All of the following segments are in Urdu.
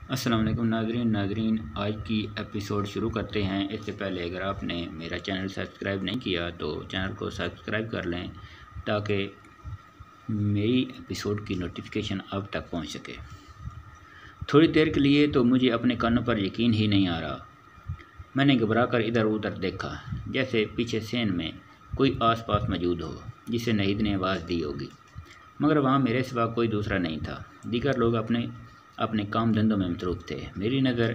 السلام علیکم ناظرین آج کی ایپیسوڈ شروع کرتے ہیں۔ اس سے پہلے اگر آپ نے میرا چینل سبسکرائب نہیں کیا تو چینل کو سبسکرائب کر لیں تاکہ میری ایپیسوڈ کی نوٹیفیکیشن آپ تک پہنچ سکے۔ تھوڑی دیر کے لیے تو مجھے اپنے کانوں پر یقین ہی نہیں آ رہا۔ میں نے گھبرا کر ادھر ادھر دیکھا، جیسے پیچھے سین میں کوئی آس پاس موجود ہو جسے نہید نے آواز دی ہوگی، مگر وہاں میرے سوا کوئی دوسرا نہیں تھا۔ دیگر لوگ اپنے کام دھندوں میں مصروف تھے۔ میری نظر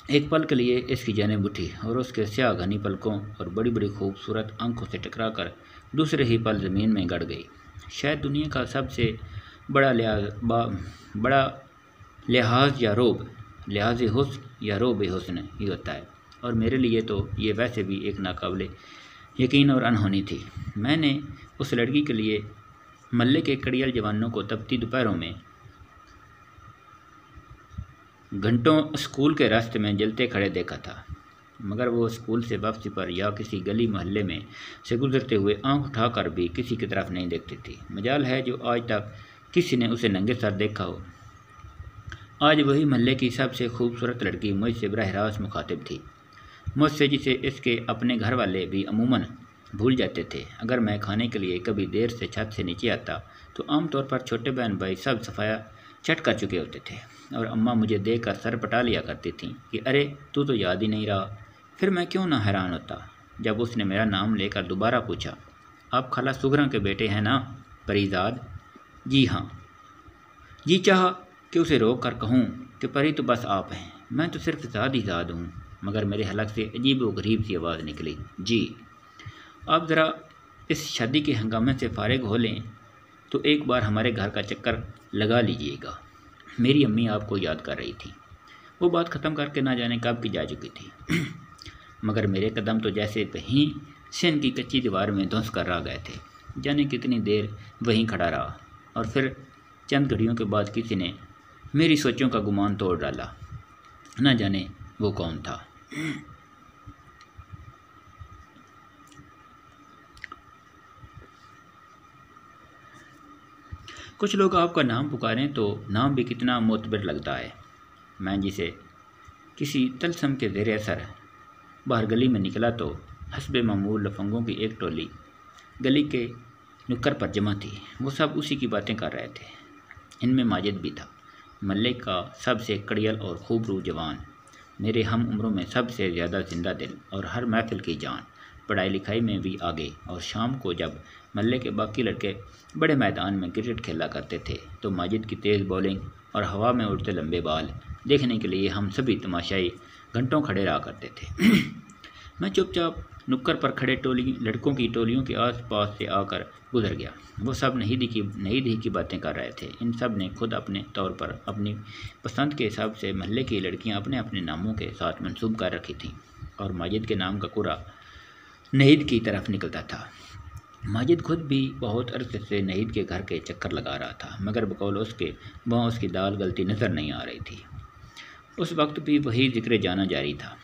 ایک پل کے لیے اس کی جانب اٹھی اور اس کے سیاہ گھنی پلکوں اور بڑی بڑی خوبصورت آنکھوں سے ٹکرا کر دوسرے ہی پل زمین میں گڑ گئی۔ شاید دنیا کا سب سے بڑا لحاظ حسن یا روب حسن ہی ہوتا ہے، اور میرے لیے تو یہ ویسے بھی ایک ناقابل یقین اور انہونی تھی۔ میں نے اس لڑکی کے لیے محلے کے کڑیل جوانوں کو تپتی دوپہروں میں گھنٹوں اسکول کے راستے میں جلتے کھڑے دیکھا تھا، مگر وہ اسکول سے واپسی پر یا کسی گلی محلے میں سے گزرتے ہوئے آنکھ اٹھا کر بھی کسی کی طرف نہیں دیکھتی تھی۔ مجال ہے جو آج تک کسی نے اسے ننگے سر دیکھا ہو۔ آج وہی محلے کی سب سے خوبصورت لڑکی مجھ سے براہ راست مخاطب تھی، مجھ سے جسے اس کے اپنے گھر والے بھی عموماً بھول جاتے تھے۔ اگر میں کھانے کے لیے کبھی دیر سے چھت سے نیچے آتا تو عام طور پر چھوٹے بہن بھائی سب صفایا چٹ کر چکے ہوتے تھے، اور اماں مجھے دیکھ کر سر پٹا لیا کرتی تھیں کہ ارے تو یاد ہی نہیں رہا۔ پھر میں کیوں نہ حیران ہوتا جب اس نے میرا نام لے کر دوبارہ پوچھا، آپ خالہ سغرا کے بیٹے ہیں نا پریزاد؟ جی ہاں۔ جی چاہا کہ اسے روک کر کہوں کہ پری تو بس آپ ہیں، میں تو صرف زاد ہی زاد ہوں، مگر میرے حلق سے عجیب و غریب سی آواز نکلی، جی۔ آپ ذرا اس شادی کے ہنگامے سے فارغ ہو لیں تو ایک بار ہمارے گھر کا چکر لگا لیجئے گا، میری امی آپ کو یاد کر رہی تھی۔ وہ بات ختم کر کے نہ جانے کب کی جا چکی تھی، مگر میرے قدم تو جیسے وہیں سین کی کچی دیوار میں دھنس کر رہ گئے تھے۔ جانے کتنی دیر وہیں کھڑا رہا، اور پھر چند گھڑیوں کے بعد کسی نے میری سوچوں کا گمان توڑ ڈالا۔ نہ جانے وہ کون تھا۔ کچھ لوگ آپ کا نام پکاریں تو نام بھی کتنا معتبر لگتا ہے۔ میں جسے کسی طلسم کے زیر اثر باہر گلی میں نکلا تو حسب معمول لفنگوں کی ایک ٹولی گلی کے نکر پر جمع تھی۔ وہ سب اسی کی باتیں کر رہے تھے۔ ان میں ماجد بھی تھا، محلے کا سب سے کڑیل اور خوب رو جوان، میرے ہم عمروں میں سب سے زیادہ زندہ دل اور ہر محفل کی جان، پڑھائی لکھائی میں بھی آگے۔ اور شام کو جب محلے کے باقی لڑکے بڑے میدان میں کرکٹ کھیلا کرتے تھے تو ماجد کی تیز بولنگ اور ہوا میں اڑتے لمبے بال دیکھنے کے لیے ہم سبھی تماشائی گھنٹوں کھڑے رہا کرتے تھے۔ میں چپ چاپ نکر پر کھڑے لڑکوں کی ٹولیوں کے آس پاس سے آ کر گزر گیا۔ وہ سب نہید ہی کی باتیں کر رہے تھے۔ ان سب نے خود اپنے طور پر اپنی پسند کے حساب سے محلے کی لڑکیاں اپنے اپنے ناموں کے ساتھ منسوب کر رکھی تھیں، اور ماجد کے نام کا قرعہ نہید کی طرف نکلتا تھا۔ ماجد خود بھی بہت عرصے سے نہید کے گھر کے چکر لگا رہا تھا، مگر بقول اس کے وہاں اس کی دال گلتی نظر نہیں آ رہی تھی۔ اس وقت بھی وہی ذکر جانا جاری تھا۔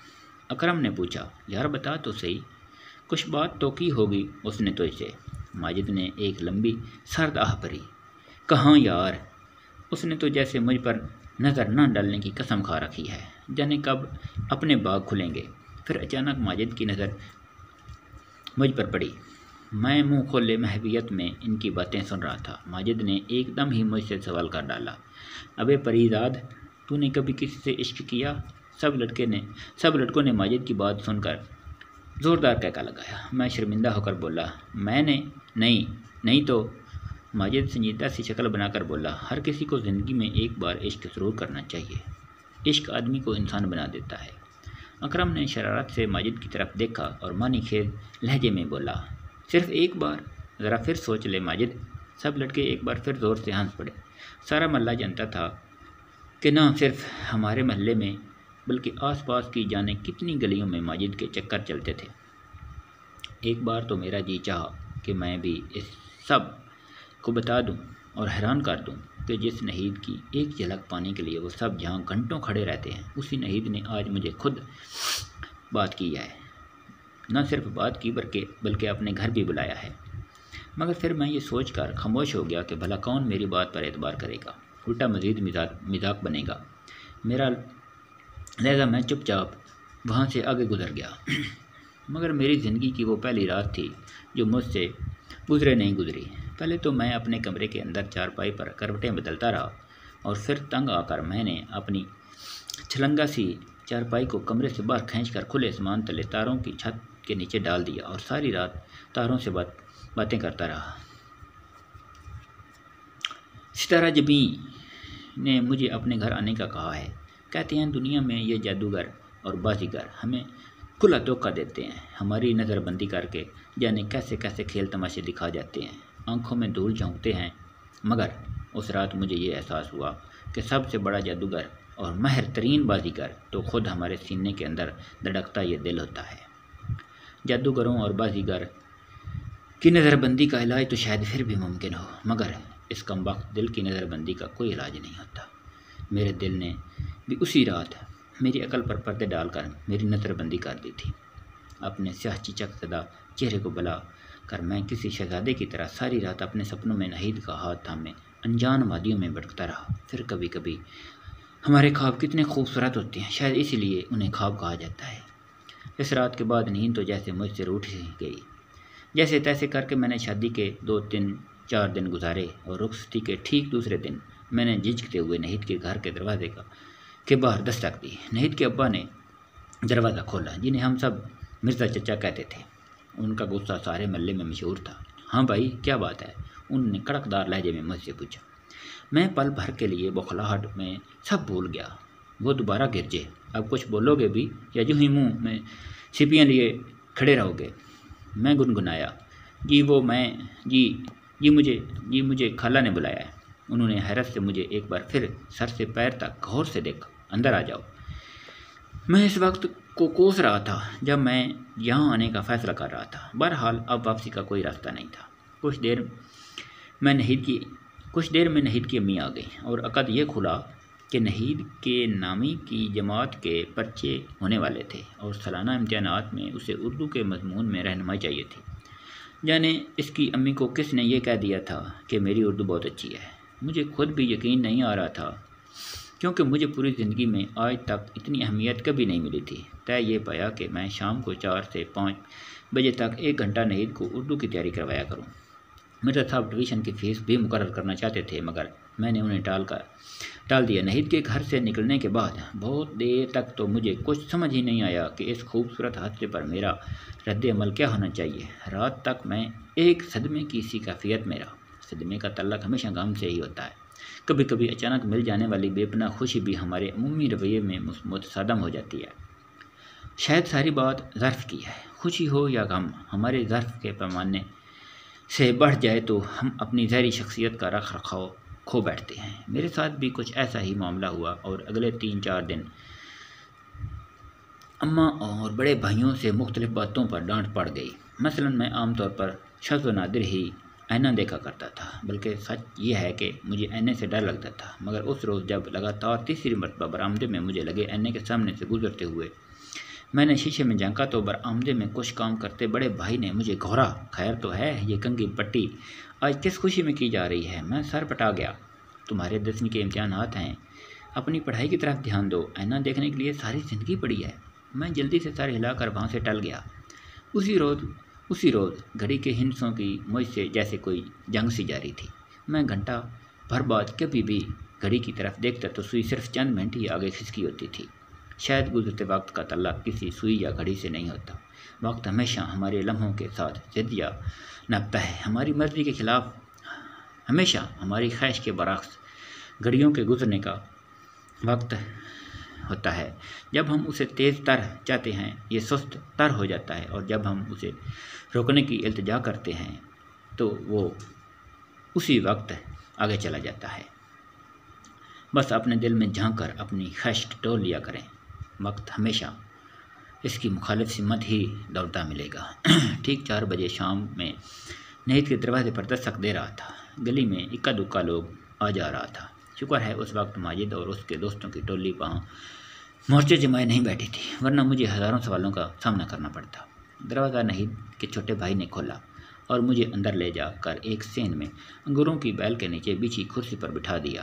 اکرم نے پوچھا، یار بتا تو صحیح، کچھ بات تو کی ہوگی اس نے تجھ سے؟ ماجد نے ایک لمبی سرد آہ بھری، کہاں یار، اس نے تو جیسے مجھ پر نظر نہ ڈالنے کی قسم کھا رکھی ہے، جانے کب اپنے باغ کھلیں گے۔ پھر اچانک ماجد کی نظر مجھ پر پڑی۔ میں منہ کھولے محویت میں ان کی باتیں سن رہا تھا۔ ماجد نے ایک دم ہی مجھ سے سوال کر ڈالا، ابے پریزاد، تو نے کبھی کسی سے عشق کیا؟ سب لڑکوں نے ماجد کی بات سن کر زوردار کہکا لگایا۔ میں شرمندہ ہو کر بولا، میں نے نہیں تو۔ ماجد سنجیدہ سی شکل بنا کر بولا، ہر کسی کو زندگی میں ایک بار عشق ضرور کرنا چاہیے، عشق آدمی کو انسان بنا دیتا ہے۔ اکرم نے شرارت سے ماجد کی طرف دیکھا اور معنی خیز لہجے میں بولا، صرف ایک بار؟ ذرا پھر سوچ لے ماجد۔ سب لڑکے ایک بار پھر زور سے ہنس پڑے۔ سارا محلہ جانتا تھا کہ نہ صرف ہمارے محلے میں بلکہ آس پاس کی جانے کتنی گلیوں میں ماجد کے چکر چلتے تھے۔ ایک بار تو میرا جی چاہا کہ میں بھی اس سب کو بتا دوں اور حیران کر دوں کہ جس نہید کی ایک جھلک پانے کے لیے وہ سب جہاں گھنٹوں کھڑے رہتے ہیں، اسی نہید نے آج مجھے خود بات کی ہے، نہ صرف بات کی بلکہ اپنے گھر بھی بلایا ہے۔ مگر پھر میں یہ سوچ کر خاموش ہو گیا کہ بھلا کون میری بات پر اعتبار کرے گا، الٹا مزید مذاق بنے گا۔ لہذا میں چپ چاپ وہاں سے آگے گزر گیا۔ مگر میری زندگی کی وہ پہلی رات تھی جو مجھ سے گزرے نہیں گزری۔ پہلے تو میں اپنے کمرے کے اندر چارپائی پر کروٹیں بدلتا رہا، اور پھر تنگ آ کر میں نے اپنی چھلنگا سی چارپائی کو کمرے سے باہر کھینچ کر کھلے آسمان تلے تاروں کی چھت کے نیچے ڈال دیا، اور ساری رات تاروں سے باتیں کرتا رہا۔ ستارہ جبیں نے مجھے اپنے گھر آنے کا کہا ہے۔ کہتے ہیں دنیا میں یہ جادوگر اور بازیگر ہمیں کھلا دھوکہ دیتے ہیں، ہماری نظر بندی کر کے جانے کیسے کیسے کھیل تماشے دکھا جاتے ہیں، آنکھوں میں دھول جھونکتے ہیں۔ مگر اس رات مجھے یہ احساس ہوا کہ سب سے بڑا جادوگر اور ماہر ترین بازیگر تو خود ہمارے سینے کے اندر دھڑکتا یہ دل ہوتا ہے۔ جادوگروں اور بازیگر کی نظر بندی کا علاج تو شاید پھر بھی ممکن ہو، مگر اس کم وقت دل کی نظر بندی کا کوئی علاج نہیں ہوتا۔ میرے دل نے بھی اسی رات میری عقل پر پردے ڈال کر میری نظر بندی کر دی تھی۔ اپنے سیاہ چچک زدہ چہرے کو بلا کر میں کسی شہزادے کی طرح ساری رات اپنے سپنوں میں نہید کا ہاتھ تھامے انجان وادیوں میں بھٹکتا رہا۔ پھر کبھی کبھی ہمارے خواب کتنے خوبصورت ہوتے ہیں، شاید اسی لیے انہیں خواب کہا جاتا ہے۔ اس رات کے بعد نیند تو جیسے مجھ سے روٹ ہی گئی۔ جیسے تیسے کر کے میں نے شادی کے 2-3-4 دن گزارے، اور رخصتی کے ٹھیک دوسرے دن میں نے جھجکتے ہوئے نہید کے گھر کے دروازے کے باہر دستک دی۔ نہید کے ابا نے دروازہ کھولا، جنہیں ہم سب مرزا چچا کہتے تھے۔ ان کا غصہ سارے محلے میں مشہور تھا۔ ہاں بھائی، کیا بات ہے؟ انہوں نے کڑکدار لہجے میں مجھ سے پوچھا۔ میں پل بھر کے لیے بوکھلاہٹ میں سب بھول گیا۔ وہ دوبارہ گرجے، اب کچھ بولو گے بھی یا یوں ہی منہ میں سپیاں لیے کھڑے رہو گے؟ میں گنگنایا، مجھے خالہ نے بلایا ہے۔ انہوں نے حیرت سے مجھے ایک بار پھر سر سے پیر تک غور سے دیکھا۔ اندر آ جاؤ۔ میں اس وقت کو کوس رہا تھا جب میں یہاں آنے کا فیصلہ کر رہا تھا۔ بہرحال اب واپسی کا کوئی راستہ نہیں تھا۔ کچھ دیر میں نہید کی امی آ گئی، اور عقد یہ کھلا کہ نہید کے نامی کی جماعت کے پرچے ہونے والے تھے، اور سالانہ امتحانات میں اسے اردو کے مضمون میں رہنمائی چاہیے تھی۔ جانے اس کی امی کو کس نے یہ کہہ دیا تھا کہ میری اردو بہت اچھی ہے۔ مجھے خود بھی یقین نہیں آ رہا تھا، کیونکہ مجھے پوری زندگی میں آج تک اتنی اہمیت کبھی نہیں ملی تھی۔ طے یہ پایا کہ میں شام کو 4 سے 5 بجے تک 1 گھنٹہ نہید کو اردو کی تیاری کروایا کروں۔ مرزا صاحب ٹیوشن کی فیس بھی مقرر کرنا چاہتے تھے، مگر میں نے انہیں ٹال دیا۔ نہید کے گھر سے نکلنے کے بعد بہت دیر تک تو مجھے کچھ سمجھ ہی نہیں آیا کہ اس خوبصورت حادثے پر میرا رد عمل کیا ہونا چاہیے۔ رات تک میں ایک صدمے کی سی کیفیت میں رہا۔ صدمے کا تعلق ہمیشہ غم سے ہی ہوتا ہے۔ کبھی کبھی اچانک مل جانے والی بے پناہ خوشی بھی ہمارے عمومی رویے میں متصادم ہو جاتی ہے۔ شاید ساری بات ظرف کی ہے۔ خوشی ہو یا غم، ہمارے ظرف کے پیمانے سے بڑھ جائے تو ہم اپنی ظاہری شخصیت کا رکھ رکھاؤ کھو بیٹھتے ہیں۔ میرے ساتھ بھی کچھ ایسا ہی معاملہ ہوا، اور اگلے 3-4 دن اماں اور بڑے بھائیوں سے مختلف باتوں پر ڈانٹ پڑ گئی۔ مثلاً میں عام طور پر شاذ و نادر ہی آئینہ دیکھا کرتا تھا، بلکہ سچ یہ ہے کہ مجھے آئینے سے ڈر لگتا تھا۔ مگر اس روز جب لگاتار تیسری مرتبہ برآمدے میں مجھے لگے آئینے کے سامنے سے گزرتے ہوئے میں نے شیشے میں جھانکا تو برآمدے میں کچھ کام کرتے بڑے بھائی نے مجھے گھورا، خیر تو ہے، یہ کنگھی پٹی آج کس خوشی میں کی جا رہی ہے؟ میں سر پٹا گیا۔ تمہارے 10ویں کے امتحانات ہیں، اپنی پڑھائی کی طرف دھیان دو، آئینہ دیکھنے کے لیے ساری زندگی پڑی ہے۔ میں جلدی سے سر ہلا کر وہاں سے ٹل گیا۔ اسی روز گھڑی کے ہندسوں کی مجھ سے جیسے کوئی جنگ سی جاری تھی۔ میں گھنٹہ بھر بعد کبھی بھی گھڑی کی طرف دیکھتا تو سوئی صرف چند منٹ ہی آگے کھسکی ہوتی تھی۔ شاید گزرتے وقت کا تعلق کسی سوئی یا گھڑی سے نہیں ہوتا۔ وقت ہمیشہ ہمارے لمحوں کے ساتھ ضد یا نبھتا ہے، ہماری مرضی کے خلاف، ہمیشہ ہماری خواہش کے برعکس۔ گھڑیوں کے گزرنے کا وقت ہوتا ہے جب ہم اسے تیز تر چاہتے ہیں، یہ سست تر ہو جاتا ہے، اور جب ہم اسے روکنے کی التجا کرتے ہیں تو وہ اسی وقت آگے چلا جاتا ہے۔ بس اپنے دل میں جھانک کر اپنی خواہش ٹٹول لیا کریں، وقت ہمیشہ اس کی مخالف سمت ہی دوڑتا ملے گا۔ ٹھیک 4 بجے شام میں نہید کے دروازے پر دستک دے رہا تھا۔ گلی میں اکا دکا لوگ آ جا رہا تھا۔ شکر ہے اس وقت ماجد اور اس کے دوستوں کی ٹولی وہاں مورچے جمائے نہیں بیٹھی تھی، ورنہ مجھے ہزاروں سوالوں کا سامنا کرنا پڑتا۔ دروازہ نہید کے چھوٹے بھائی نے کھولا اور مجھے اندر لے جا کر ایک سین میں انگوروں کی بیل کے نیچے بچھی کرسی پر بٹھا دیا۔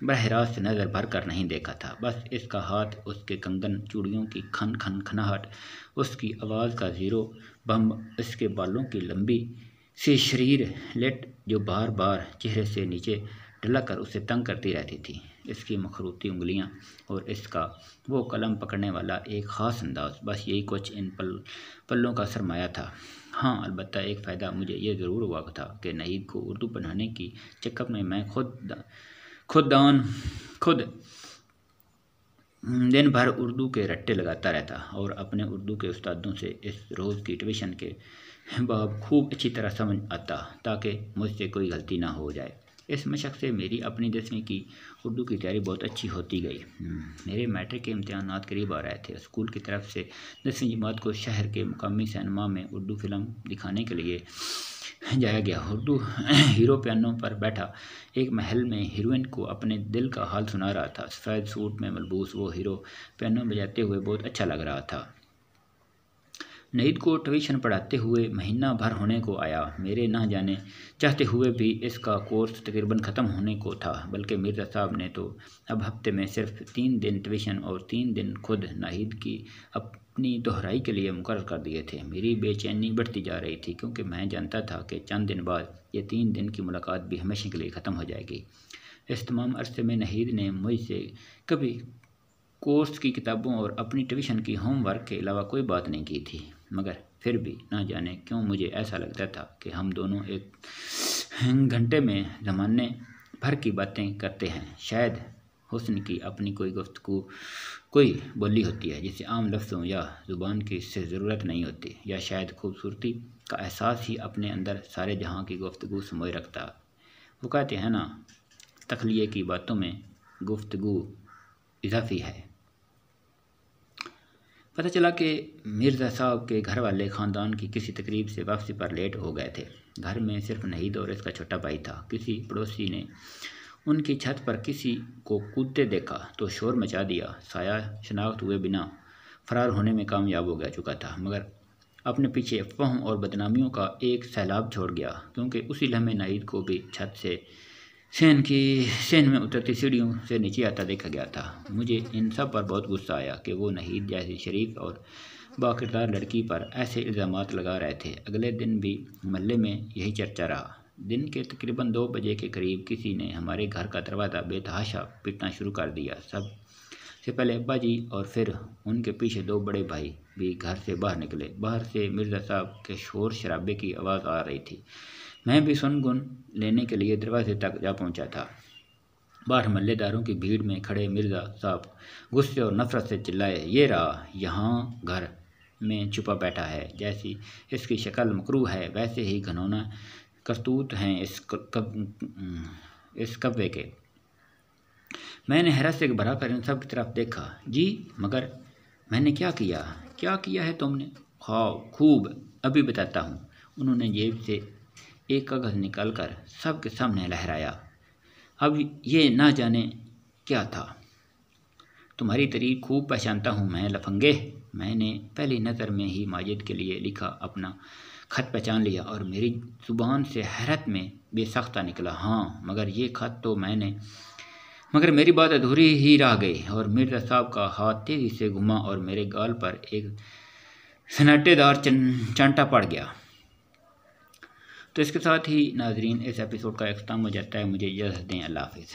براہ راست نظر بھر کر نہیں دیکھا تھا، بس اس کا ہاتھ، اس کے کنگن چوڑیوں کی کھن کھن کھناہٹ، اس کی آواز کا زیرو بم، اس کے بالوں کی لمبی سی شریر لٹ جو بار بار چہرے سے نیچے ڈھلک کر اسے تنگ کرتی رہتی تھی، اس کی مخروطی انگلیاں اور اس کا وہ قلم پکڑنے والا ایک خاص انداز، بس یہی کچھ ان پلوں کا سرمایہ تھا۔ ہاں، البتہ ایک فائدہ مجھے یہ ضرور ہوا تھا کہ نہید کو اردو پڑھانے کی چکر میں خود دن بھر اردو کے رٹے لگاتا رہتا اور اپنے اردو کے استادوں سے اس روز کی ٹیوشن کے باب خوب اچھی طرح سمجھ آتا تاکہ مجھ سے کوئی غلطی نہ ہو جائے۔ اس مشق سے میری اپنی 10ویں کی اردو کی تیاری بہت اچھی ہوتی گئی۔ میرے میٹرک کے امتحانات قریب آ رہے تھے۔ اسکول کی طرف سے 10ویں جماعت کو شہر کے مقامی سینما میں اردو فلم دکھانے کے لیے جایا گیا۔ اردو ہیرو پیانو پر بیٹھا ایک محل میں ہیروئن کو اپنے دل کا حال سنا رہا تھا۔ سفید سوٹ میں ملبوس وہ ہیرو پیانو بجاتے ہوئے بہت اچھا لگ رہا تھا۔ نہید کو ٹیوشن پڑھاتے ہوئے مہینہ بھر ہونے کو آیا۔ میرے نہ جانے چاہتے ہوئے بھی اس کا کورس تقریباً ختم ہونے کو تھا، بلکہ مرزا صاحب نے تو اب ہفتے میں صرف 3 دن ٹیوشن اور 3 دن خود نہید کی اپنی دہرائی کے لیے مقرر کر دیے تھے۔ میری بے چینی بڑھتی جا رہی تھی کیونکہ میں جانتا تھا کہ چند دن بعد یہ 3 دن کی ملاقات بھی ہمیشہ کے لیے ختم ہو جائے گی۔ اس تمام عرصے میں نہید نے مجھ سے کبھی کورس کی کتابوں اور اپنی ٹیوشن کی ہوم ورک کے علاوہ کوئی بات نہیں کی تھی، مگر پھر بھی نہ جانے کیوں مجھے ایسا لگتا تھا کہ ہم دونوں ایک گھنٹے میں زمانے بھر کی باتیں کرتے ہیں۔ شاید حسن کی اپنی کوئی گفتگو، کوئی بولی ہوتی ہے جسے عام لفظوں یا زبان کی سے ضرورت نہیں ہوتی، یا شاید خوبصورتی کا احساس ہی اپنے اندر سارے جہاں کی گفتگو سموئے رکھتا۔ وہ کہتے ہیں نا، تخلیے کی باتوں میں گفتگو اضافی ہے۔ پتہ چلا کہ مرزا صاحب کے گھر والے خاندان کی کسی تقریب سے واپسی پر لیٹ ہو گئے تھے۔ گھر میں صرف نہید اور اس کا چھوٹا بھائی تھا۔ کسی پڑوسی نے ان کی چھت پر کسی کو کودتے دیکھا تو شور مچا دیا۔ سایہ شناخت ہوئے بنا فرار ہونے میں کامیاب ہو چکا تھا، مگر اپنے پیچھے افواہوں اور بدنامیوں کا ایک سیلاب چھوڑ گیا، کیونکہ اسی لمحے نہید کو بھی چھت سے سین میں اترتی سیڑھیوں سے نیچے آتا دیکھا گیا تھا۔ مجھے ان سب پر بہت غصہ آیا کہ وہ نہید جیسی شریف اور باکردار لڑکی پر ایسے الزامات لگا رہے تھے۔ اگلے دن بھی محلے میں یہی چرچا رہا۔ دن کے تقریباً 2 بجے کے قریب کسی نے ہمارے گھر کا دروازہ بے تحاشا پیٹنا شروع کر دیا۔ سب سے پہلے ابا جی اور پھر ان کے پیچھے 2 بڑے بھائی بھی گھر سے باہر نکلے۔ باہر سے مرزا صاحب کے شور شرابے کی آواز آ رہی تھی۔ میں بھی سن گن لینے کے لیے دروازے تک جا پہنچا تھا۔ باہر محلے داروں کی بھیڑ میں کھڑے مرزا صاحب غصے اور نفرت سے چلائے، یہ رہا یہاں گھر میں چھپا بیٹھا ہے، جیسی اس کی شکل مکروہ ہے ویسے ہی گھنونا کرتوت ہیں اس کوے کے۔ میں نے حیرت سے گھبرا کر ان سب کی طرف دیکھا۔ جی مگر میں نے کیا کیا ہے تم نے؟ خوب، ابھی بتاتا ہوں۔ انہوں نے جیب سے ایک کاغذ نکال کر سب کے سامنے لہرایا۔ اب یہ نہ جانے کیا تھا۔ تمہاری تحریر خوب پہچانتا ہوں میں، لفنگے۔ میں نے پہلی نظر میں ہی ماجد کے لیے لکھا اپنا خط پہچان لیا اور میری زبان سے حیرت میں بے ساختہ نکلا، ہاں مگر یہ خط تو میں نے، مگر میری بات ادھوری ہی رہ گئی اور مرزا صاحب کا ہاتھ تیزی سے گھما اور میرے گال پر ایک سناٹے دار چانٹا پڑ گیا۔ تو اس کے ساتھ ہی ناظرین اس ایپیسوڈ کا اختتام ہو جاتا ہے۔ مجھے اجازت دیں، اللہ حافظ۔